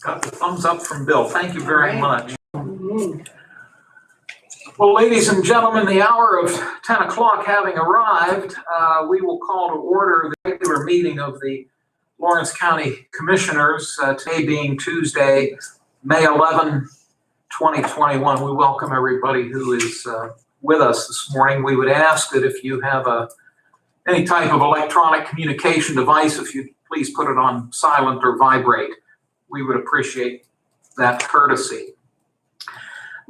Got the thumbs up from Bill. Thank you very much. Well, ladies and gentlemen, the hour of 10 o'clock having arrived, we will call to order the regular meeting of the Lawrence County Commissioners, today being Tuesday, May 11, 2021. We welcome everybody who is with us this morning. We would ask that if you have any type of electronic communication device, if you please put it on silent or vibrate. We would appreciate that courtesy.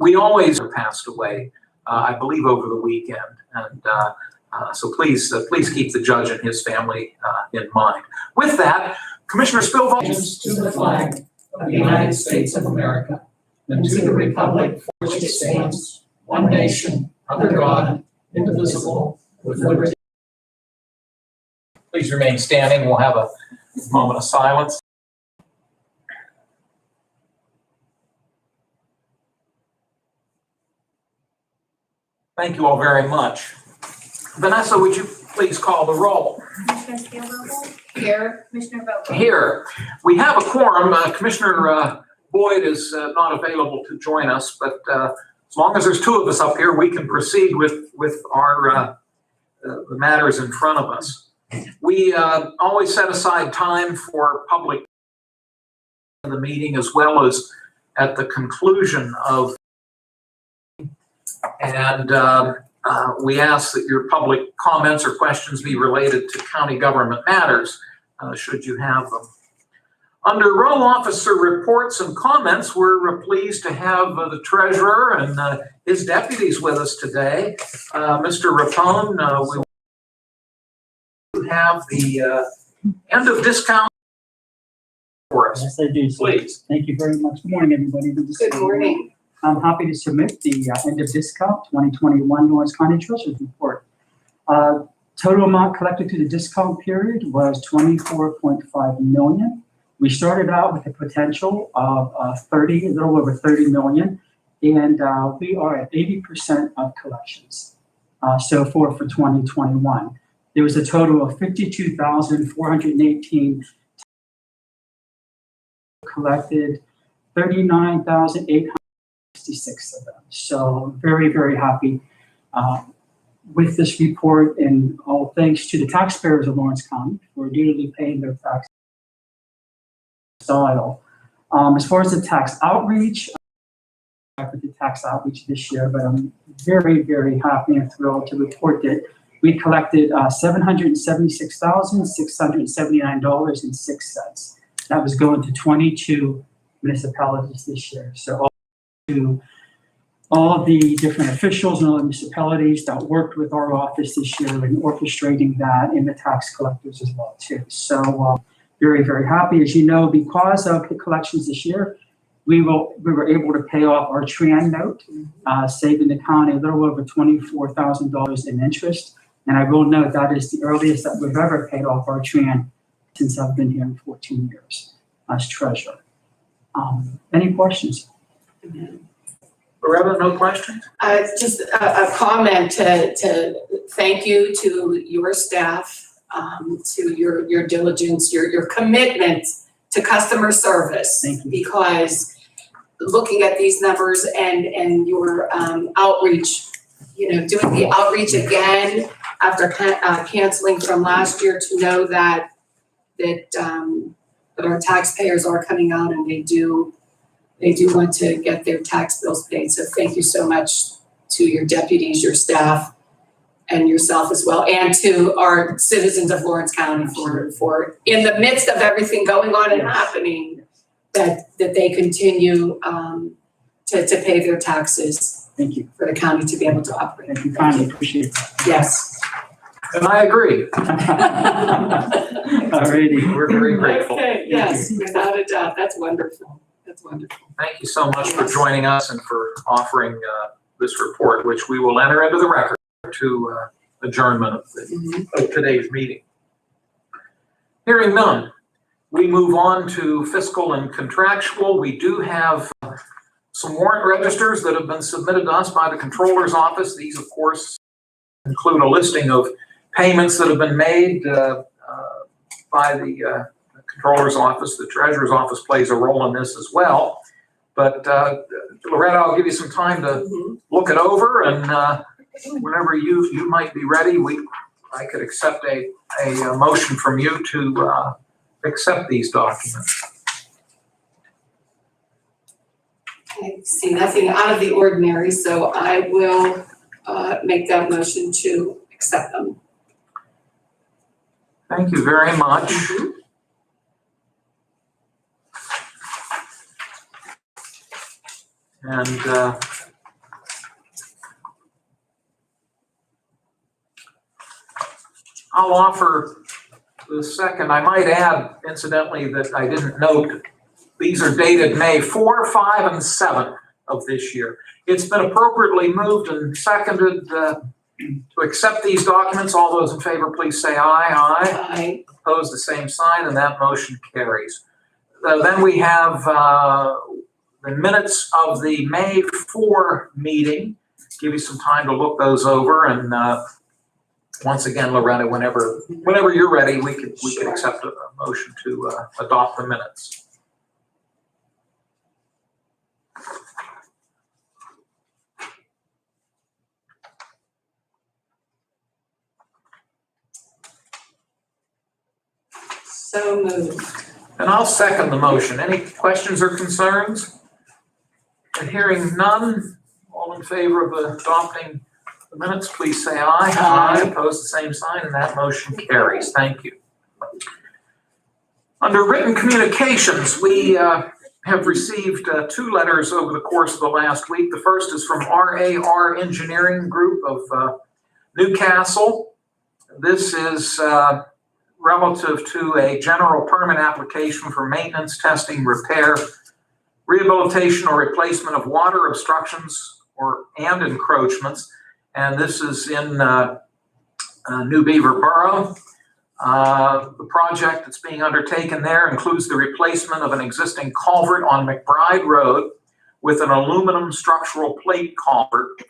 We always are passed away, I believe, over the weekend, and so please keep the judge and his family in mind. With that, Commissioner Spilvo. To the flag of the United States of America and to the republic for which it stands, one nation, under God, indivisible, with liberty. Please remain standing. We'll have a moment of silence. Thank you all very much. Vanessa, would you please call the roll? Commissioner Spilvo? Here. Commissioner Vogel? Here. We have a quorum. Commissioner Boyd is not available to join us, but as long as there's two of us up here, we can proceed with our the matters in front of us. We always set aside time for public in the meeting, as well as at the conclusion of, and we ask that your public comments or questions be related to county government matters, should you have them. Under row officer reports and comments, we're pleased to have the treasurer and his deputies with us today. Mr. Rapone, we have the end of discount for us. Yes, I do. Please. Thank you very much. Good morning, everybody. Good morning. I'm happy to submit the end of discount 2021 Lawrence County Treasurer's Report. Total amount collected through the discount period was $24.5 million. We started out with a potential of a little over 30 million, and we are at 80% of collections so far for 2021. There was a total of 52,418 collected, 39,866 of them. So very, very happy with this report, and all thanks to the taxpayers of Lawrence County for duly paying their tax style. As far as the tax outreach, with the tax outreach this year, but I'm very, very happy and thrilled to report that we collected $776,679.06. That was going to 22 municipalities this year. So all the different officials and all the municipalities that worked with our office this year in orchestrating that, and the tax collectors as well too. So very, very happy. As you know, because of the collections this year, we were able to pay off our Tran note, saving the county a little over $24,000 in interest. And I will note that is the earliest that we've ever paid off our Tran since I've been here in 14 years as treasurer. Any questions? Loretta, no questions? Just a comment to thank you to your staff, to your diligence, your commitment to customer service. Thank you. Because looking at these numbers and your outreach, doing the outreach again after canceling from last year, to know that our taxpayers are coming out and they do want to get their tax bills paid. So thank you so much to your deputies, your staff, and yourself as well, and to our citizens of Lawrence County for in the midst of everything going on and happening, that they continue to pay their taxes. Thank you. For the county to be able to operate. Thank you kindly. Appreciate it. Yes. And I agree. Alrighty. We're very grateful. Okay, yes, without a doubt. That's wonderful. That's wonderful. Thank you so much for joining us and for offering this report, which we will enter into the record to adjournment of today's meeting. Hearing none, we move on to fiscal and contractual. We do have some warrant registers that have been submitted to us by the Controller's Office. These, of course, include a listing of payments that have been made by the Controller's Office, the Treasurer's Office plays a role in this as well. But Loretta, I'll give you some time to look it over, and whenever you might be ready, I could accept a motion from you to accept these documents. I see nothing out of the ordinary, so I will make that motion to accept them. Thank you very much. And I'll offer the second. I might add, incidentally, that I didn't note, these are dated May 4, 5, and 7 of this year. It's been appropriately moved and seconded to accept these documents. All those in favor, please say aye. Aye. Aye. Opposed, the same sign, and that motion carries. Then we have the minutes of the May 4 meeting. Give you some time to look those over, and once again, Loretta, whenever you're ready, we could accept a motion to adopt the minutes. So moved. And I'll second the motion. Any questions or concerns? And hearing none, all in favor of adopting the minutes, please say aye. Aye. Opposed, the same sign, and that motion carries. Thank you. Under written communications, we have received 2 letters over the course of the last week. The first is from RAR Engineering Group of Newcastle. This is relative to a general permit application for maintenance, testing, repair, rehabilitation, or replacement of water obstructions and encroachments. And this is in New Beaver Borough. The project that's being undertaken there includes the replacement of an existing culvert on McBride Road with an aluminum structural plate culvert.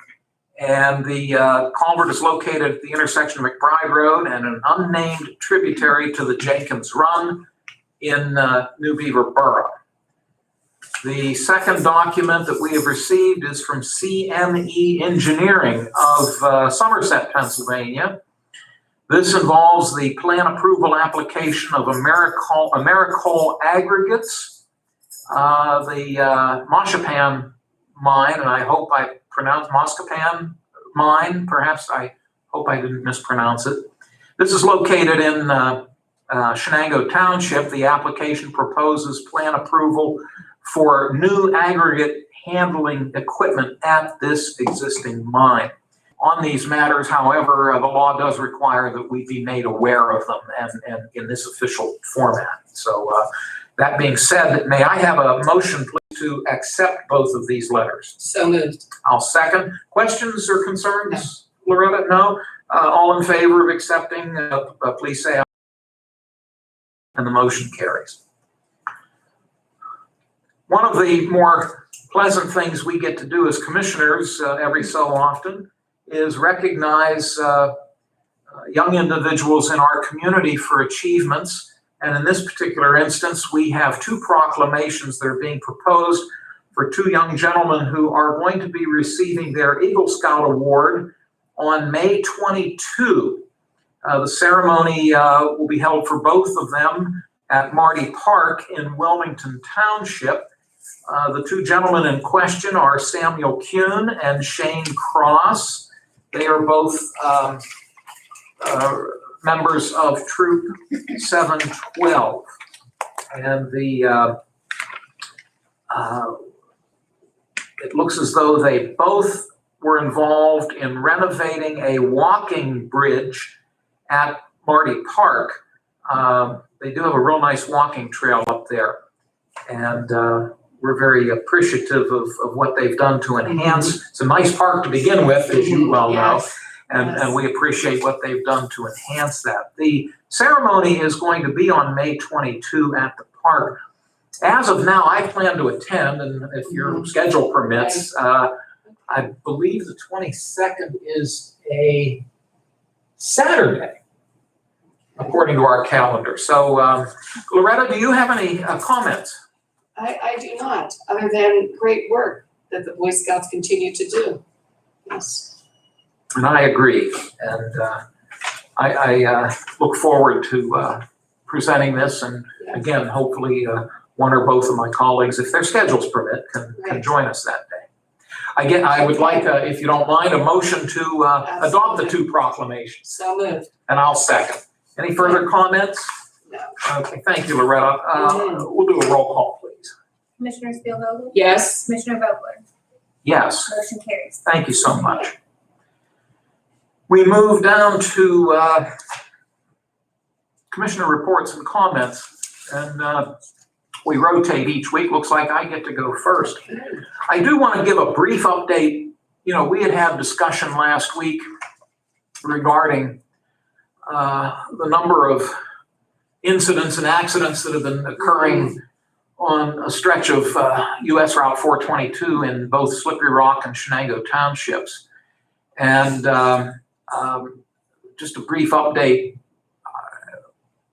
And the culvert is located at the intersection of McBride Road and an unnamed tributary to the Jenkins Run in New Beaver Borough. The second document that we have received is from CME Engineering of Somerset, Pennsylvania. This involves the plan approval application of Americoal Aggregates, the Marcia mine, and I hope I pronounced Moscapan mine, perhaps I hope I didn't mispronounce it. This is located in Shenango Township. The application proposes plan approval for new aggregate handling equipment at this existing mine. On these matters, however, the law does require that we be made aware of them and in this official format. So that being said, may I have a motion, please, to accept both of these letters? So moved. I'll second. Questions or concerns, Loretta? No? All in favor of accepting, please say aye. And the motion carries. One of the more pleasant things we get to do as commissioners every so often is recognize young individuals in our community for achievements. And in this particular instance, we have 2 proclamations that are being proposed for 2 young gentlemen who are going to be receiving their Eagle Scout Award on May 22. The ceremony will be held for both of them at Marty Park in Wilmington Township. The 2 gentlemen in question are Samuel Kuhn and Shane Cross. They are both members of Troop 712. And it looks as though they both were involved in renovating a walking bridge at Marty Park. They do have a real nice walking trail up there. And we're very appreciative of what they've done to enhance. It's a nice park to begin with, as you well know. And we appreciate what they've done to enhance that. The ceremony is going to be on May 22 at the park. As of now, I plan to attend, and if your schedule permits, I believe the 22nd is a Saturday. according to our calendar. So, Loretta, do you have any comments? I do not, other than great work that the Boy Scouts continue to do. Yes. And I agree. And I look forward to presenting this. And again, hopefully one or both of my colleagues, if their schedules permit, can join us that day. Again, I would like, if you don't mind, a motion to adopt the two proclamations. So moved. And I'll second. Any further comments? No. Okay, thank you, Loretta. We'll do a roll call, please. Commissioner Spielvogel? Yes. Commissioner Vogler? Yes, Motion carries. thank you so much. We move down to commissioner reports and comments, and we rotate each week. Looks like I get to go first. I do want to give a brief update. You know, we had discussion last week regarding the number of incidents and accidents that have been occurring on a stretch of US Route 422 in both Slippery Rock and Shenango Townships. And just a brief update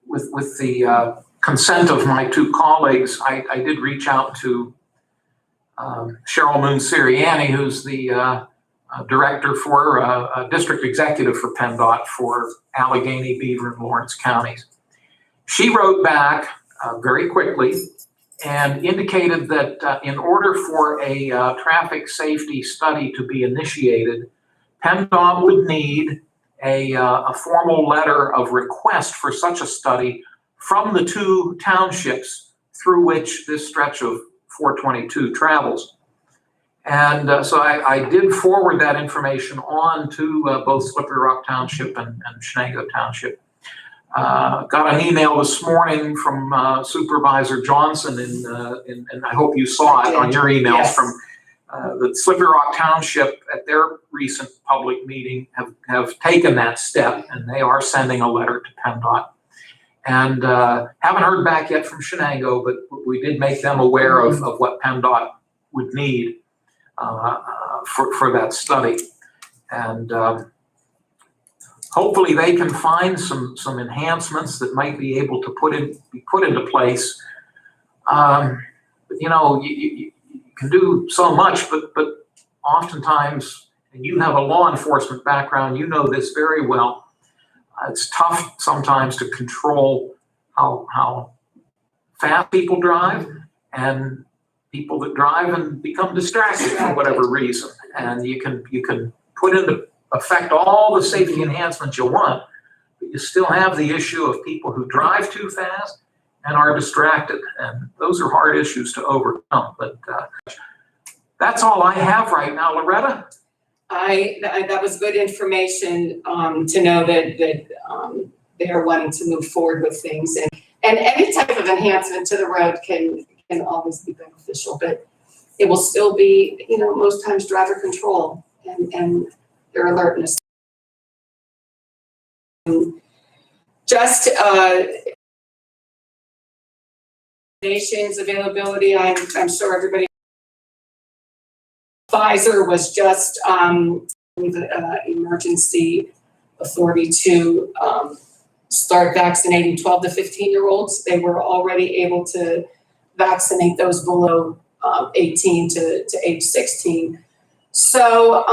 with the consent of my two colleagues, I did reach out to Cheryl Moon Sirianni, who's the director for district executive for PennDOT for Allegheny, Beaver, and Lawrence counties. She wrote back very quickly and indicated that in order for a traffic safety study to be initiated, PennDOT would need a formal letter of request for such a study from the two townships through which this stretch of 422 travels. And so I did forward that information on to both Slippery Rock Township and Shenango Township. Got an email this morning from Supervisor Johnson, and I hope you saw it on your emails from the Slippery Rock Township at their recent public meeting have taken that step, and they are sending a letter to PennDOT. And haven't heard back yet from Shenango, but we did make them aware of what PennDOT would need for that study. And hopefully they can find some enhancements that might be able to be put into place. But you know, you can do so much, but oftentimes, and you have a law enforcement background, you know this very well. It's tough sometimes to control how fast people drive, and people that drive and become distracted for whatever reason. And you can put into effect all the safety enhancements you want, but you still have the issue of people who drive too fast and are distracted. And those are hard issues to overcome. But that's all I have right now. Loretta? That was good information to know that they are wanting to move forward with things, and any type of enhancement to the road can always be beneficial, but it will still be, you know, most times driver control and their alertness. Just nations availability. I'm sure everybody. Pfizer was just the emergency authority to start vaccinating 12 to 15-year-olds. They were already able to vaccinate those below 18 to age 16. So,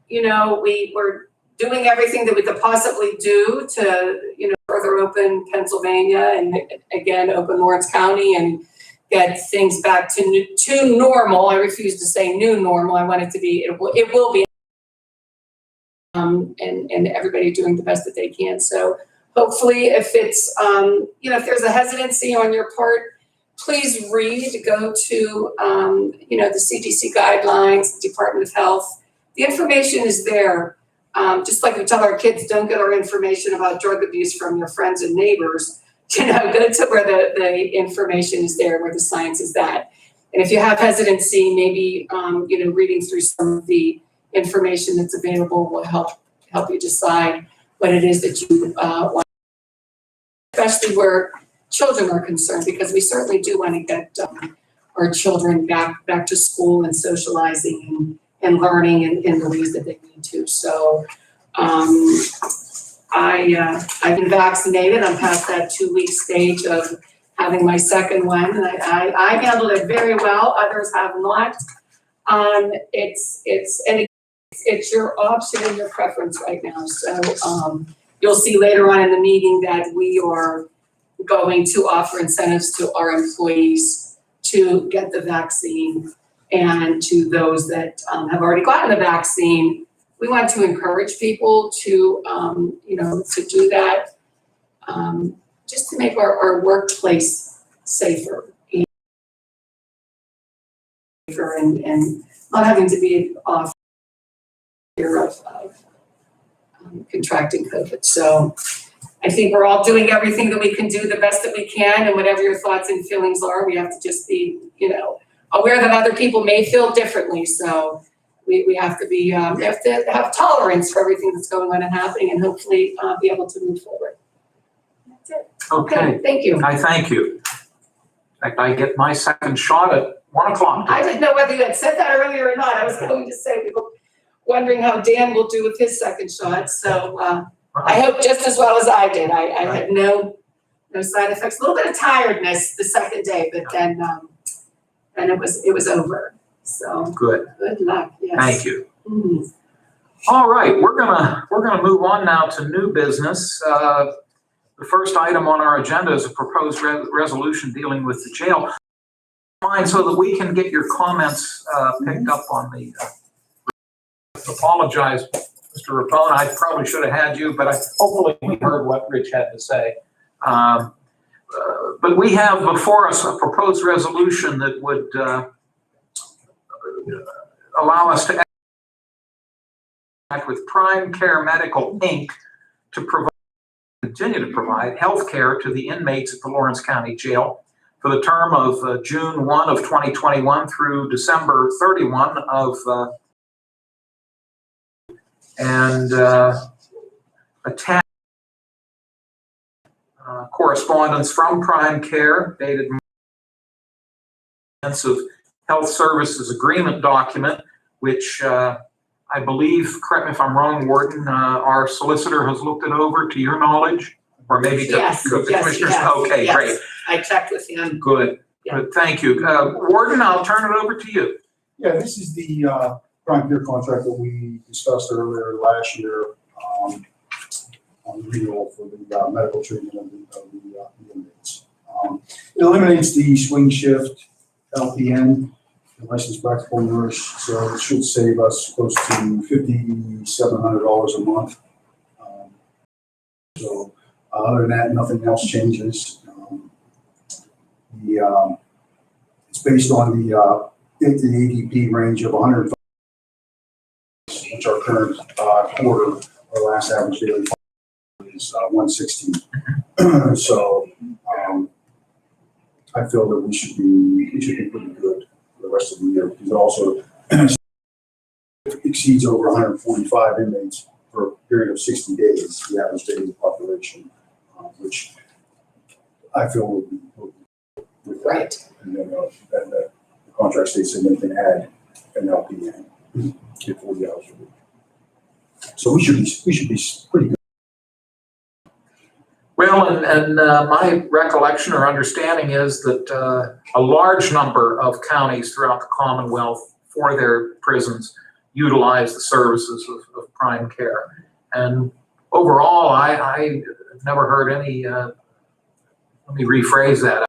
you know, we were doing everything that we could possibly do to, you know, further open Pennsylvania and again, open Lawrence County and get things back to normal. I refuse to say new normal. I want it to be, it will be, and everybody doing the best that they can. So hopefully if it's, you know, if there's a hesitancy on your part, please go to, you know, the CDC guidelines, Department of Health. The information is there. Just like we tell our kids, don't get our information about drug abuse from your friends and neighbors. You know, go to where the information is there, where the science is at. And if you have hesitancy, maybe, you know, reading through some of the information that's available will help you decide what it is that you want, especially where children are concerned, because we certainly do want to get our children back to school and socializing and learning in the ways that they need to. So I've been vaccinated. I'm past that 2-week stage of having my second one. And I handled it very well. Others have not. It's your option and your preference right now. So you'll see later on in the meeting that we are going to offer incentives to our employees to get the vaccine, and to those that have already gotten the vaccine. We want to encourage people to to do that, just to make our workplace safer and not having to be off fear of contracting COVID. So I think we're all doing everything that we can do the best that we can, and whatever your thoughts and feelings are, we have to just be, aware that other people may feel differently. So we have to be, we have to have tolerance for everything that's going on and happening, and hopefully be able to move forward. That's it. Okay, Thank you. I thank you. In fact, I get my second shot at 1 o'clock. I didn't know whether you had said that earlier or not. I was going to say, we were wondering how Dan will do with his second shot. So I hope just as well as I did. I had no side effects. A little bit of tiredness the second day, but then it was over. So Good. Good luck. Yes. Thank you. Mm. All right, we're gonna move on now to new business. The first item on our agenda is a proposed resolution dealing with the jail. Fine, so that we can get your comments picked up on the. Apologize, Mr. Rapone. I probably should have had you, but hopefully we heard what Rich had to say. But we have before us a proposed resolution that would allow us to act with Prime Care Medical, Inc. to continue to provide health care to the inmates at the Lawrence County Jail for the term of June 1 of 2021 through December 31 of attach correspondence from Prime Care dated of health services agreement document, which I believe, correct me if I'm wrong, Warden, our solicitor has looked it over to your knowledge, or maybe to the commissioners. Okay, yes. Great. I checked with him. Good. Yeah. Good. Thank you. Warden, I'll turn it over to you. Yeah, this is the Prime Care contract that we discussed earlier last year on the renewal for the medical treatment of the inmates. It eliminates the swing shift LPN, the licensed practical nurse, so it should save us close to $5,700 a month. So other than that, nothing else changes. It's based on the ADP range of 105, which our current quarter, our last average daily is 116. So I feel that we should be pretty good for the rest of the year, because it also exceeds over 145 inmates for a period of 60 days, the average daily population, which I feel would be Right. And then the contract states that they can add an LPN to 40 hours a week. So we should be pretty good. Well, and my recollection or understanding is that a large number of counties throughout the Commonwealth for their prisons utilize the services of Prime Care. And overall, I've never heard any, let me rephrase that.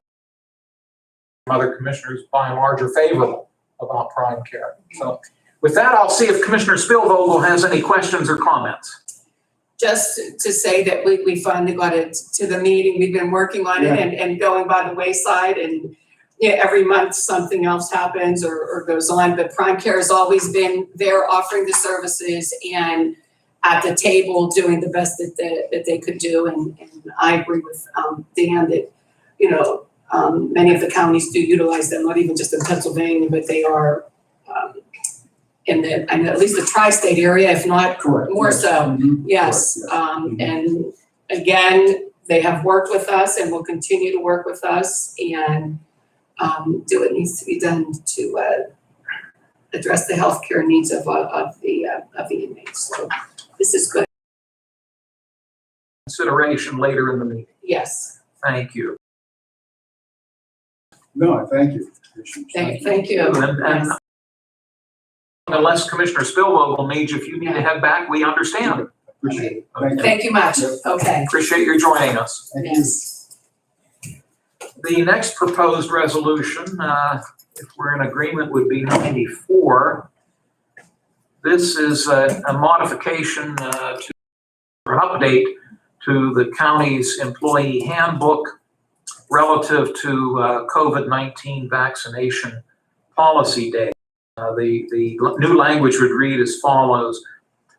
Other commissioners by and large are favorable about Prime Care. So with that, I'll see if Commissioner Spielvogel has any questions or comments. Just to say that we finally got it to the meeting. We've been working on it and going by the wayside, and every month something else happens or goes on. But Prime Care has always been there offering the services and at the table doing the best that they could do. And I agree with Dan that, many of the counties do utilize them, not even just in Pennsylvania, but they are in at least the tri-state area, if not more so. Mm-hmm. Yes. And again, they have worked with us and will continue to work with us and do what needs to be done to address the healthcare needs of the inmates. So this is good. consideration later in the meeting? Yes, Thank you. No, thank you. Appreciate it. thank you. And Yes. unless Commissioner Spillvogel needs you, if you need to head back, we understand. Appreciate it. Thank you. Thank you much. Okay. Appreciate your joining us. Thank you. Yes. The next proposed resolution, if we're in agreement, would be 94. This is a modification or an update to the county's employee handbook relative to COVID-19 vaccination policy day. The new language would read as follows: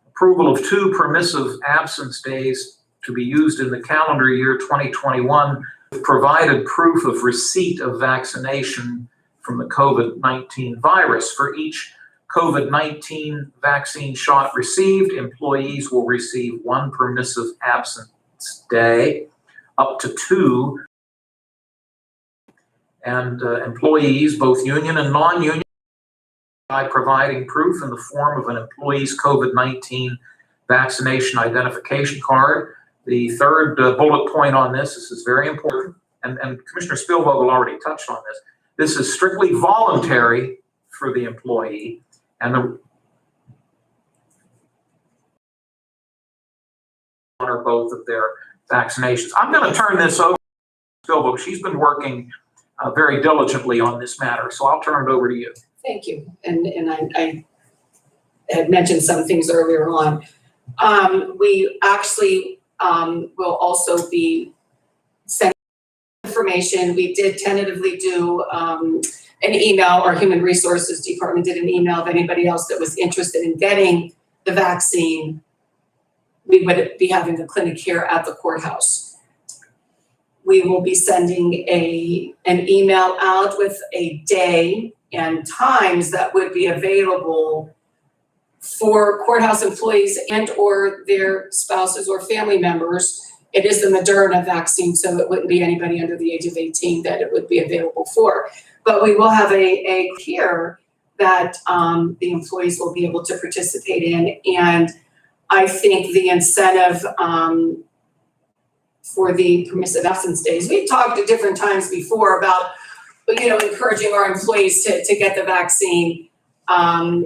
approval of 2 permissive absence days to be used in the calendar year 2021, provided proof of receipt of vaccination from the COVID-19 virus. For each COVID-19 vaccine shot received, employees will receive 1 permissive absence day, up to 2. And employees, both union and non-union, by providing proof in the form of an employee's COVID-19 vaccination identification card. The third bullet point on this is very important, and Commissioner Spillvogel already touched on this. This is strictly voluntary for the employee, and the honor both of their vaccinations. I'm going to turn this over to Spillvogel. She's been working very diligently on this matter, so I'll turn it over to you. Thank you. And I had mentioned some things earlier on. We actually will also be sending information. We did tentatively do an email. Our Human Resources Department did an email of anybody else that was interested in getting the vaccine. We would be having a clinic here at the courthouse. We will be sending an email out with a day and times that would be available for courthouse employees and or their spouses or family members. It is the Moderna vaccine, so it wouldn't be anybody under the age of 18 that it would be available for. But we will have a here that the employees will be able to participate in. And I think the incentive for the permissive absence days, we've talked at different times before about, encouraging our employees to get the vaccine,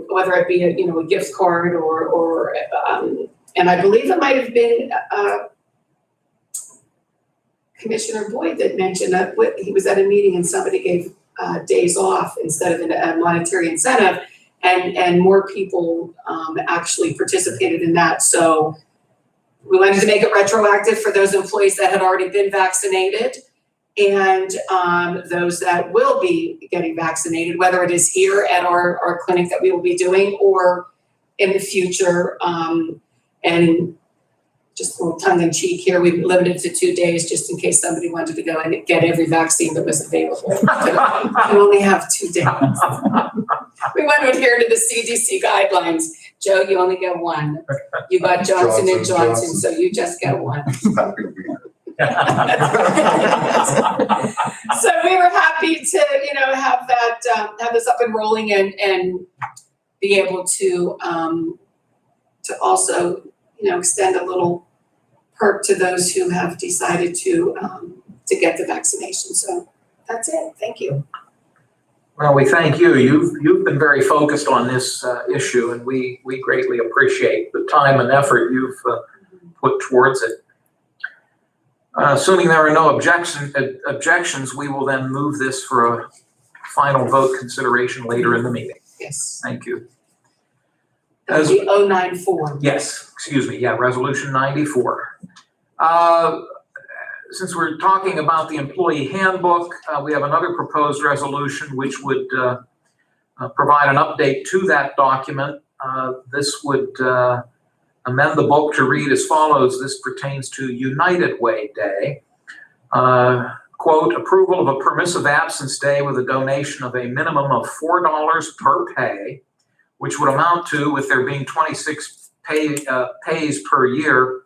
whether it be a gift card or and I believe it might have been Commissioner Boyd that mentioned that he was at a meeting and somebody gave days off instead of a monetary incentive, and more people actually participated in that. So we wanted to make it retroactive for those employees that had already been vaccinated and those that will be getting vaccinated, whether it is here at our clinic that we will be doing or in the future. And just a little tongue in cheek here, we've limited to 2 days just in case somebody wanted to go and get every vaccine that was available. We can only have 2 days. We want to adhere to the CDC guidelines. Joe, you only get 1. You got Johnson & Johnson, so you just get 1. So we were happy to, have that, have this up and rolling and be able to also, extend a little perk to those who have decided to get the vaccination. So that's it. Thank you. Well, we thank you. You've been very focused on this issue, and we greatly appreciate the time and effort you've put towards it. Assuming there are no objections, we will then move this for a final vote consideration later in the meeting. Yes. Thank you. That would be 094. Yes, excuse me. Yeah, Resolution 94. Since we're talking about the employee handbook, we have another proposed resolution which would provide an update to that document. This would amend the book to read as follows. This pertains to United Way Day. Quote, approval of a permissive absence day with a donation of a minimum of $4 per pay, which would amount to, with there being 26 pays per year,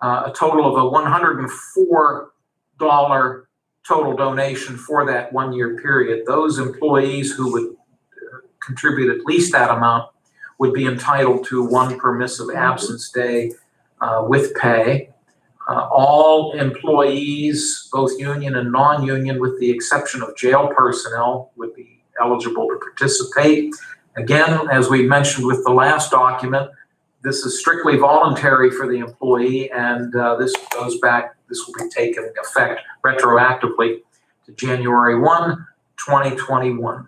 a total of a $104 total donation for that 1 year period. Those employees who would contribute at least that amount would be entitled to 1 permissive absence day with pay. All employees, both union and non-union, with the exception of jail personnel, would be eligible to participate. Again, as we mentioned with the last document, this is strictly voluntary for the employee, and this will be taking effect retroactively to January 1, 2021.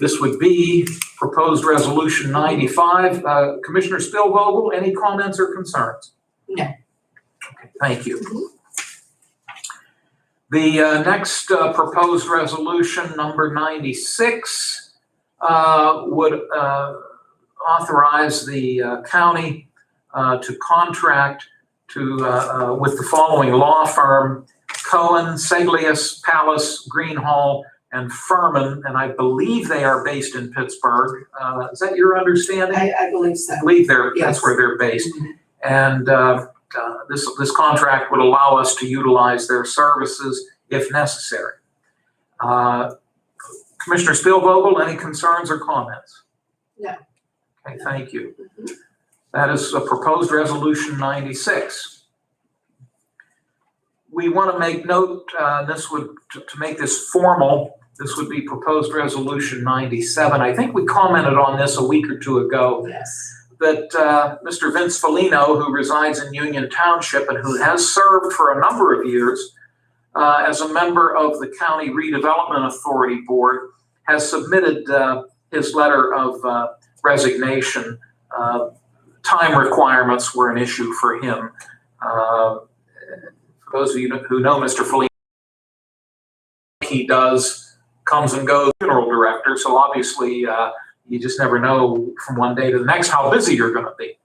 This would be proposed resolution 95. Commissioner Spielvogel, any comments or concerns? No. Okay, thank you. The next proposed resolution, number 96, would authorize the county to contract with the following law firm: Cohen, Seglius, Pallas, Greenhall, and Furman, and I believe they are based in Pittsburgh. Is that your understanding? I believe so. I believe that's Yes. where they're based. Mhm. And this contract would allow us to utilize their services if necessary. Commissioner Spielvogel, any concerns or comments? No. Okay, thank you. That is a proposed resolution 96. We want to make note, to make this formal, this would be proposed resolution 97. I think we commented on this a week or two ago, Yes. that Mr. Vince Foligno, who resides in Union Township and who has served for a number of years as a member of the County Redevelopment Authority Board, has submitted his letter of resignation. Time requirements were an issue for him. For those of you who know Mr. Foligno, he comes and goes, funeral director, so obviously you just never know from one day to the next how busy you're going to be.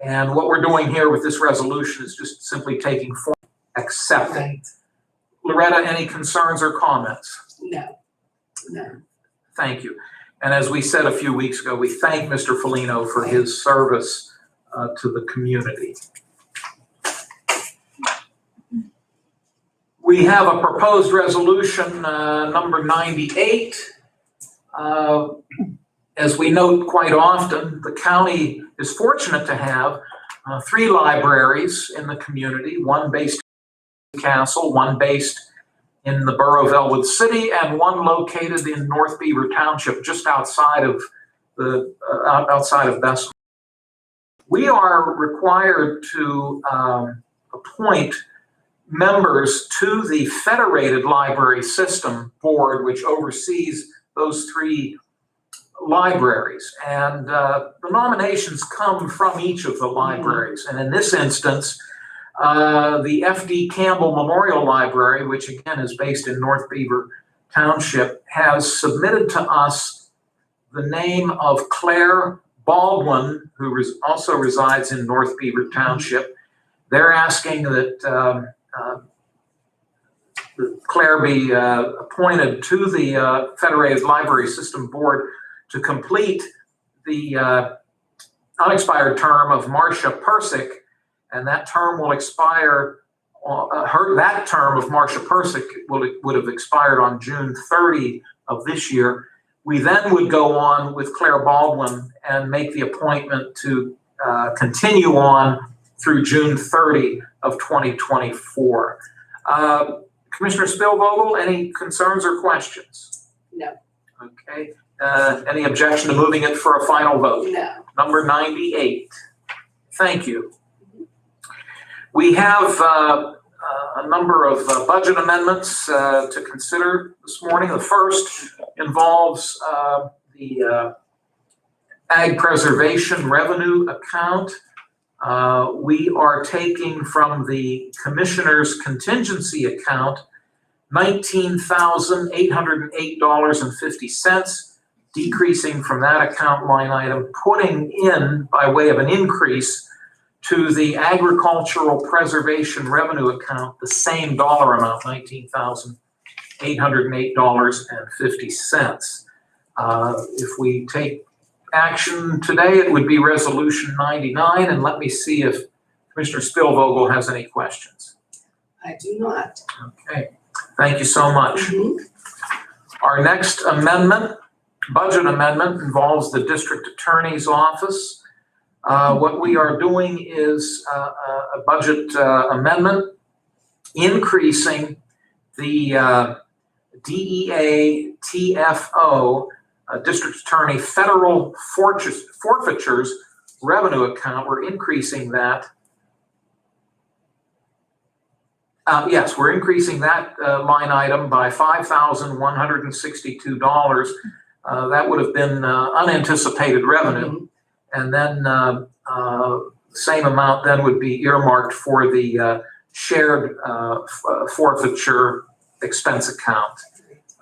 And what we're doing here with this resolution is just simply taking form, accepting. Right. Loretta, any concerns or comments? No. No. Thank you. And as we said a few weeks ago, we thank Mr. Foligno for his service to the community. We have a proposed resolution, number 98. As we note quite often, the county is fortunate to have 3 libraries in the community, one based in Castle, one based in the borough of Elwood City, and one located in North Beaver Township, just outside of Bessemer. We are required to appoint members to the Federated Library System Board, which oversees those 3 libraries. And the nominations come from each of the libraries. And in this instance, the F.D. Campbell Memorial Library, which again is based in North Beaver Township, has submitted to us the name of Claire Baldwin, who also resides in North Beaver Township. They're asking that Claire be appointed to the Federated Library System Board to complete the unexpired term of Marcia Persic, and that term will expire. That term of Marcia Persic would have expired on June 30 of this year. We then would go on with Claire Baldwin and make the appointment to continue on through June 30 of 2024. Commissioner Spielvogel, any concerns or questions? No. Okay. Any objection to moving it for a final vote? No. Number 98. Thank you. We have a number of budget amendments to consider this morning. The first involves the Ag Preservation Revenue Account. We are taking from the Commissioner's Contingency Account $19,808.50, decreasing from that account line item, putting in, by way of an increase, to the Agricultural Preservation Revenue Account the same dollar amount, $19,808.50. If we take action today, it would be Resolution 99, and let me see if Commissioner Spielvogel has any questions. I do not. Okay, thank you so much. Mhm. Our next amendment, budget amendment, involves the District Attorney's Office. What we are doing is a budget amendment increasing the DEA TFO, District Attorney Federal Forfeitures revenue account. We're increasing that. Yes, we're increasing that line item by $5,162. That would have been unanticipated revenue. And then the same amount then would be earmarked for the shared forfeiture expense account.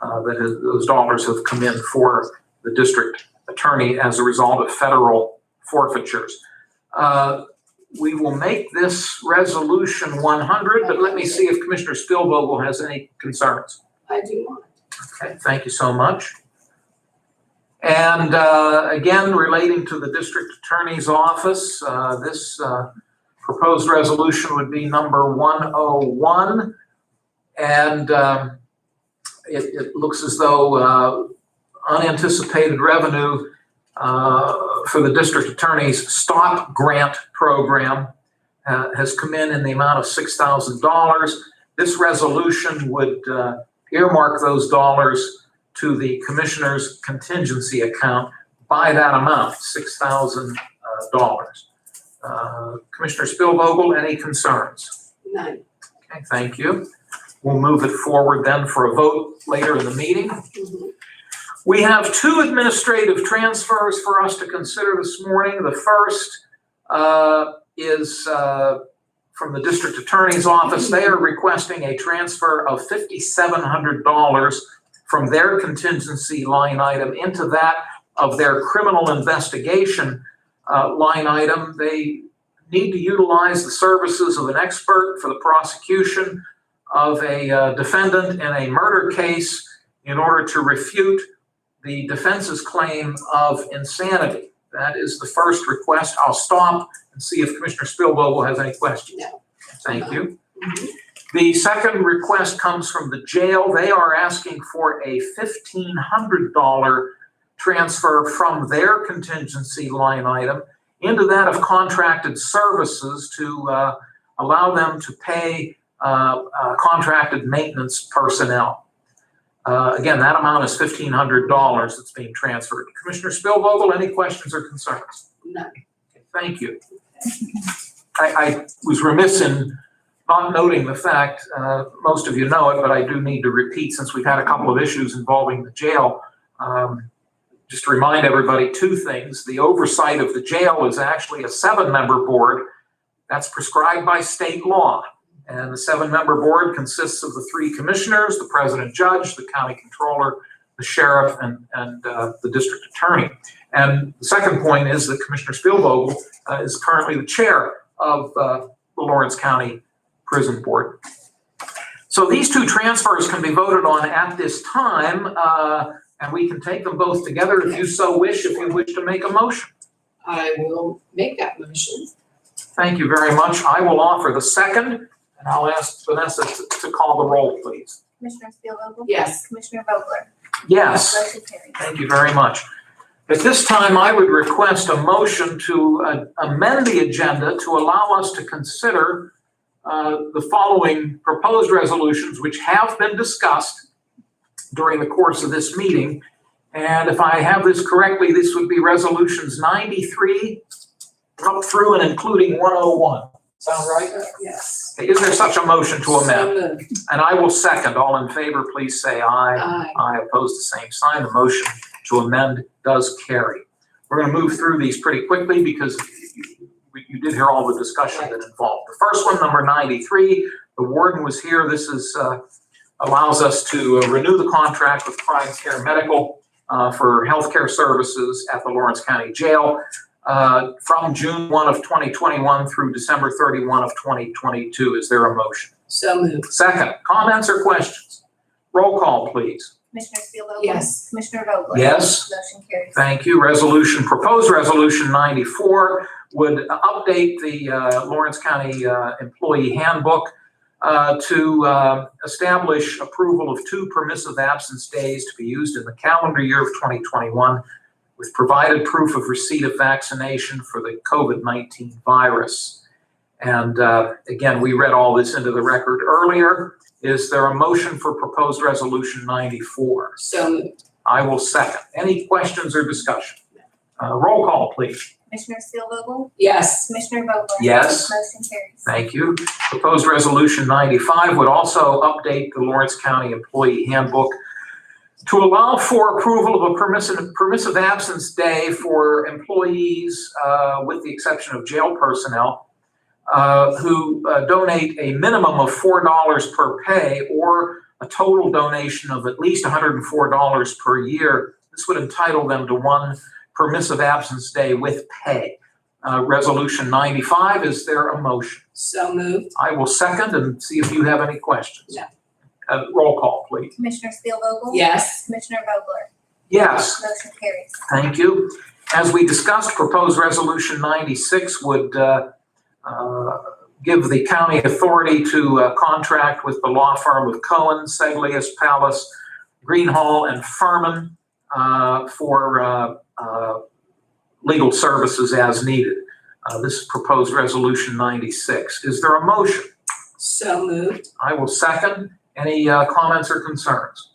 Those dollars have come in for the district attorney as a result of federal forfeitures. We will make this resolution 100, but let me see if Commissioner Spielvogel has any concerns. I do not. Okay, thank you so much. And again, relating to the district attorney's office, this proposed resolution would be number 101. And it looks as though unanticipated revenue for the district attorney's stop grant program has come in the amount of $6,000. This resolution would earmark those dollars to the commissioner's contingency account by that amount, $6,000. Commissioner Spielvogel, any concerns? None. Okay, thank you. We'll move it forward then for a vote later in the meeting. We have two administrative transfers for us to consider this morning. The first is from the district attorney's office. They are requesting a transfer of $5,700 from their contingency line item into that of their criminal investigation line item. They need to utilize the services of an expert for the prosecution of a defendant in a murder case in order to refute the defense's claim of insanity. That is the first request. I'll stop and see if Commissioner Spielvogel has any questions. No. Thank you. The second request comes from the jail. They are asking for a $1,500 transfer from their contingency line item into that of contracted services to allow them to pay contracted maintenance personnel. Again, that amount is $1,500 that's being transferred. Commissioner Spielvogel, any questions or concerns? None. Okay, thank you. I was remiss in not noting the fact, most of you know it, but I do need to repeat since we've had a couple of issues involving the jail. Just to remind everybody two things. The oversight of the jail is actually a 7-member board that's prescribed by state law. And the 7-member board consists of the 3 commissioners, the president judge, the county controller, the sheriff, and the district attorney. And the second point is that Commissioner Spielvogel is currently the chair of the Lawrence County Prison Board. So these two transfers can be voted on at this time, and we can take them both together if you so wish, if you wish to make a motion. I will make that motion. Thank you very much. I will offer the second, and I'll ask Vanessa to call the roll, please. Commissioner Spielvogel? Yes. Commissioner Vogler? Yes. Motion carries. Thank you very much. At this time, I would request a motion to amend the agenda to allow us to consider the following proposed resolutions, which have been discussed during the course of this meeting. And if I have this correctly, this would be resolutions 93 up through and including 101. Sound right? Yes. Okay, is there such a motion to amend? So moved. And I will second. All in favor, please say aye. Aye. Aye, opposed, the same sign. The motion to amend does carry. We're going to move through these pretty quickly because you did hear all the discussion that involved. The first one, number 93, the warden was here. This is allows us to renew the contract with Prime Care Medical for healthcare services at the Lawrence County Jail from June 1 of 2021 through December 31 of 2022. Is there a motion? So moved. Second, comments or questions? Roll call, please. Commissioner Spielvogel? Yes. Commissioner Vogler? Yes. Motion carries. Thank you. Proposed resolution 94 would update the Lawrence County Employee Handbook to establish approval of 2 permissive absence days to be used in the calendar year of 2021 with provided proof of receipt of vaccination for the COVID-19 virus. And again, we read all this into the record earlier. Is there a motion for proposed resolution 94? So moved. I will second. Any questions or discussion? Roll call, please. Commissioner Steelvogel? Yes. Commissioner Vogler? Yes. Motion carries. Thank you. Proposed resolution 95 would also update the Lawrence County Employee Handbook to allow for approval of a permissive absence day for employees, with the exception of jail personnel, who donate a minimum of $4 per pay or a total donation of at least $104 per year. This would entitle them to one permissive absence day with pay. Resolution 95, is there a motion? So moved. I will second and see if you have any questions. No. Roll call, please. Commissioner Steelvogel? Yes. Commissioner Vogler? Yes. Motion carries. Thank you. As we discussed, proposed resolution 96 would give the county authority to contract with the law firm of Cohen, Seglius, Pallas, Greenhall, and Furman for legal services as needed. This is proposed resolution 96. Is there a motion? So moved. I will second. Any comments or concerns?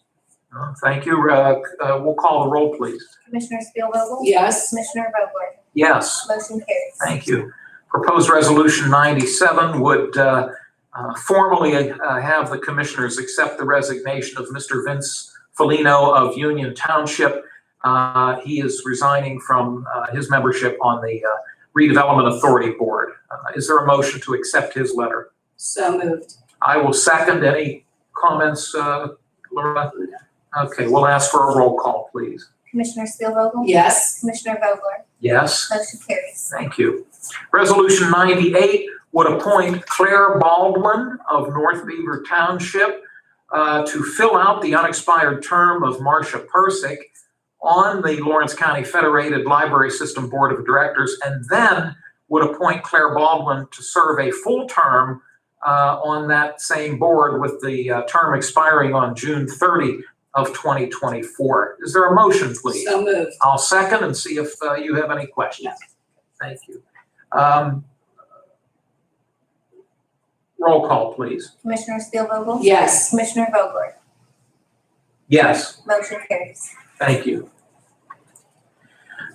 Thank you. We'll call the roll, please. Commissioner Steelvogel? Yes. Commissioner Vogler? Yes. Motion carries. Thank you. Proposed resolution 97 would formally have the commissioners accept the resignation of Mr. Vince Felino of Union Township. He is resigning from his membership on the Redevelopment Authority Board. Is there a motion to accept his letter? So moved. I will second. Any comments, Laura? Okay, we'll ask for a roll call, please. Commissioner Steelvogel? Yes. Commissioner Vogler? Yes. Motion carries. Thank you. Resolution 98 would appoint Claire Baldwin of North Beaver Township to fill out the unexpired term of Marcia Persic on the Lawrence County Federated Library System Board of Directors, and then would appoint Claire Baldwin to serve a full term on that same board with the term expiring on June 30 of 2024. Is there a motion, please? So moved. I'll second and see if you have any questions. Thank you. Roll call, please. Commissioner Steelvogel? Yes. Commissioner Vogler? Yes. Motion carries. Thank you.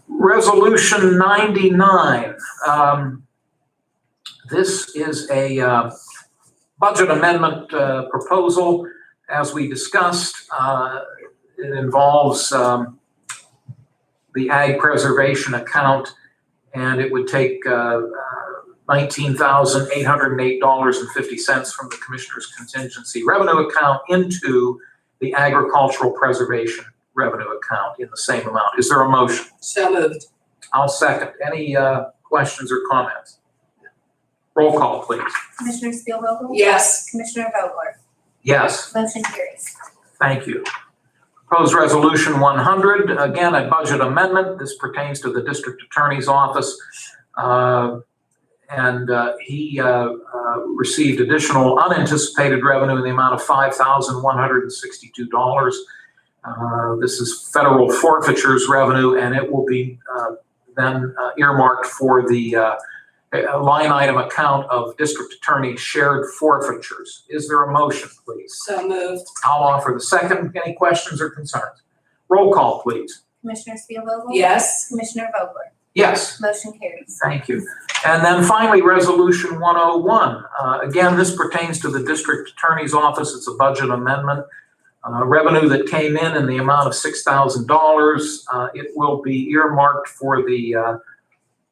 Resolution 99. This is a budget amendment proposal. As we discussed, it involves the ag preservation account, and it would take $19,808.50 from the Commissioner's contingency revenue account into the agricultural preservation revenue account in the same amount. Is there a motion? So moved. I'll second. Any questions or comments? Roll call, please. Commissioner Steelvogel? Yes. Commissioner Vogler? Yes. Motion carries. Thank you. Proposed resolution 100, again, a budget amendment. This pertains to the district attorney's office. He received additional unanticipated revenue in the amount of $5,162. This is federal forfeitures revenue, and it will be then earmarked for the line item account of district attorney shared forfeitures. Is there a motion, please? So moved. I'll offer the second. Any questions or concerns? Roll call, please. Commissioner Steelvogel? Yes. Commissioner Vogler? Yes. Motion carries. Thank you. And then finally, resolution 101. Again, this pertains to the district attorney's office. It's a budget amendment. Revenue that came in the amount of $6,000. It will be earmarked for the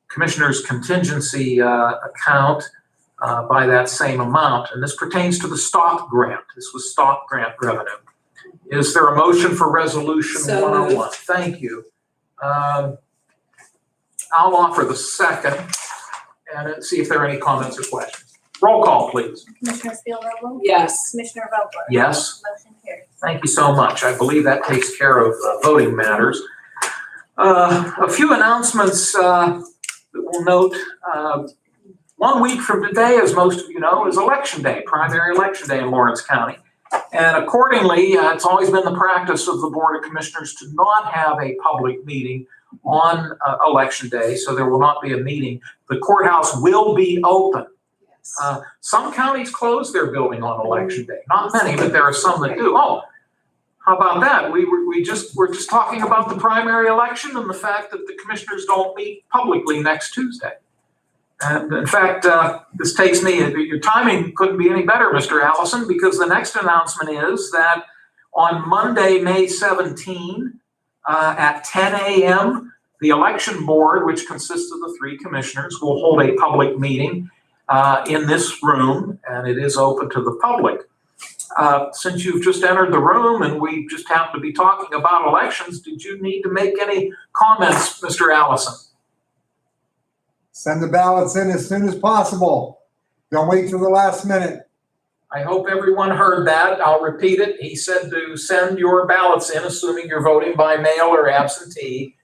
Commissioner's contingency account by that same amount. And this pertains to the stock grant. This was stock grant revenue. Is there a motion for resolution So 101? moved. Thank you. I'll offer the second and see if there are any comments or questions. Roll call, please. Commissioner Steelvogel? Yes. Commissioner Vogler? Yes. Motion carries. Thank you so much. I believe that takes care of voting matters. A few announcements that we'll note. 1 week from today, as most of you know, is Election Day, primary election day in Lawrence County. And accordingly, it's always been the practice of the Board of Commissioners to not have a public meeting on Election Day, so there will not be a meeting. The courthouse will be open Some counties close their building on election day. Not many, but there are some that do. Oh, how about that? We're just talking about the primary election and the fact that the commissioners don't meet publicly next Tuesday. And in fact, this takes me, your timing couldn't be any better, Mr. Allison, because the next announcement is that on Monday, May 17, at 10 a.m., the election board, which consists of the 3 commissioners, will hold a public meeting in this room, and it is open to the public. Since you've just entered the room and we just happen to be talking about elections, did you need to make any comments, Mr. Allison? Send the ballots in as soon as possible. Don't wait till the last minute. I hope everyone heard that. I'll repeat it. He said to send your ballots in, assuming you're voting by mail or absentee,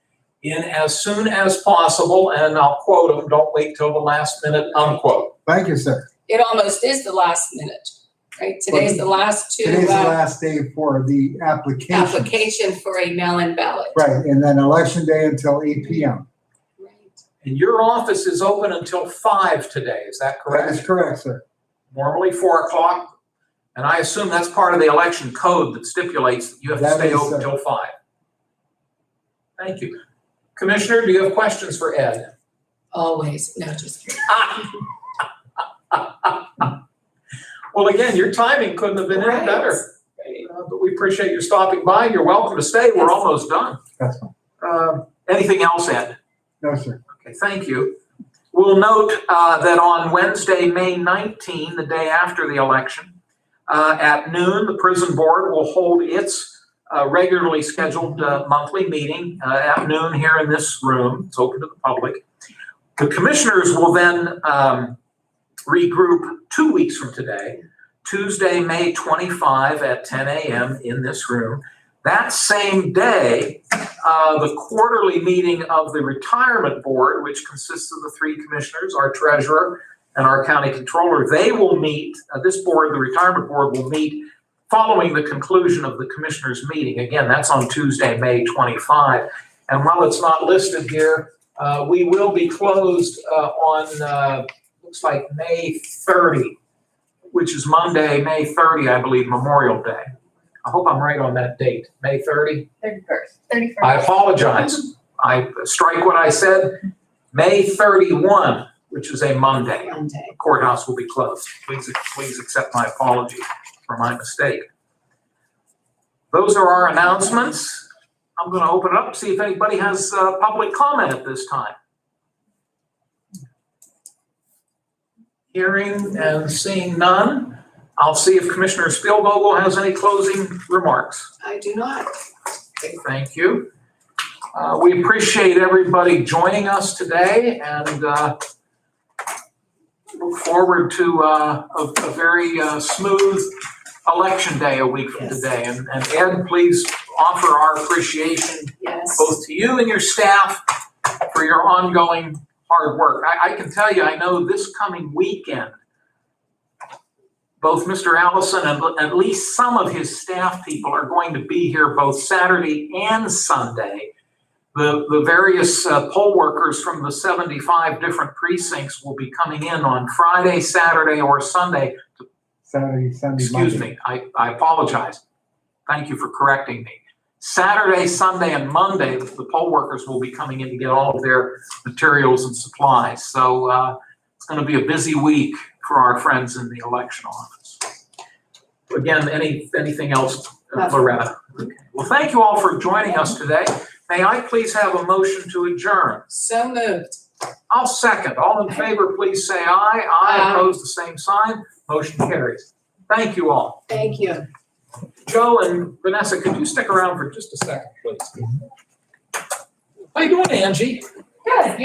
in as soon as possible, and I'll quote him, don't wait till the last minute, unquote. Thank you, sir. It almost is the last minute, right? Today's the last Today's the last day for the application. application for a mail-in ballot. Right, and then election day until 8 p.m. Right. And your office is open until 5 today, is that That correct? is correct, sir. Normally 4 o'clock, and I assume that's part of the election code that stipulates that you have to That stay is, open sir. till 5. Thank you. Commissioner, do you have questions for Ed? Always. No, just kidding. Well, again, your timing couldn't have been any Right. better. But we appreciate your stopping by. You're welcome to stay. We're Yes. almost done. That's fine. Anything else, Ed? No, sir. Okay, thank you. We'll note that on Wednesday, May 19, the day after the election, at noon, the prison board will hold its regularly scheduled monthly meeting at noon here in this room. It's open to the public. The commissioners will then regroup 2 weeks from today, Tuesday, May 25 at 10 a.m. in this room. That same day, the quarterly meeting of the retirement board, which consists of the 3 commissioners, our treasurer, and our county controller, they will meet, this board, the retirement board, will meet following the conclusion of the commissioners' meeting. Again, that's on Tuesday, May 25. And while it's not listed here, we will be closed on, looks like May 30, which is Monday, May 30, I believe, Memorial Day. I hope I'm right on that date, May 30. 31st. 31st. I apologize. I strike what I said. May 31, which is a Monday. Monday. The courthouse will be closed. Please accept my apology for my mistake. Those are our announcements. I'm going to open it up, see if anybody has public comment at this time. Hearing and seeing none, I'll see if Commissioner Spielvogel has any closing remarks. I do not. Okay, thank you. We appreciate everybody joining us today and look forward to a very smooth election day a week from Yes. today. And Ed, please offer our appreciation Yes. both to you and your staff for your ongoing hard work. I can tell you, I know this coming weekend, both Mr. Allison and at least some of his staff people are going to be here both Saturday and Sunday. The various poll workers from the 75 different precincts will be coming in on Friday, Saturday, or Sunday. Saturday, Sunday, Excuse Monday. me, I apologize. Thank you for correcting me. Saturday, Sunday, and Monday, the poll workers will be coming in to get all of their materials and supplies. So it's going to be a busy week for our friends in the election office. Again, anything else, Loretta? Okay. Well, thank you all for joining us today. May I please have a motion to adjourn? So moved. I'll second. All in favor, please say aye. Aye, opposed, the same sign. Motion carries. Thank you all. Thank you. Joe and Vanessa, could you stick around for just a second, please? How you doing, Angie? Good.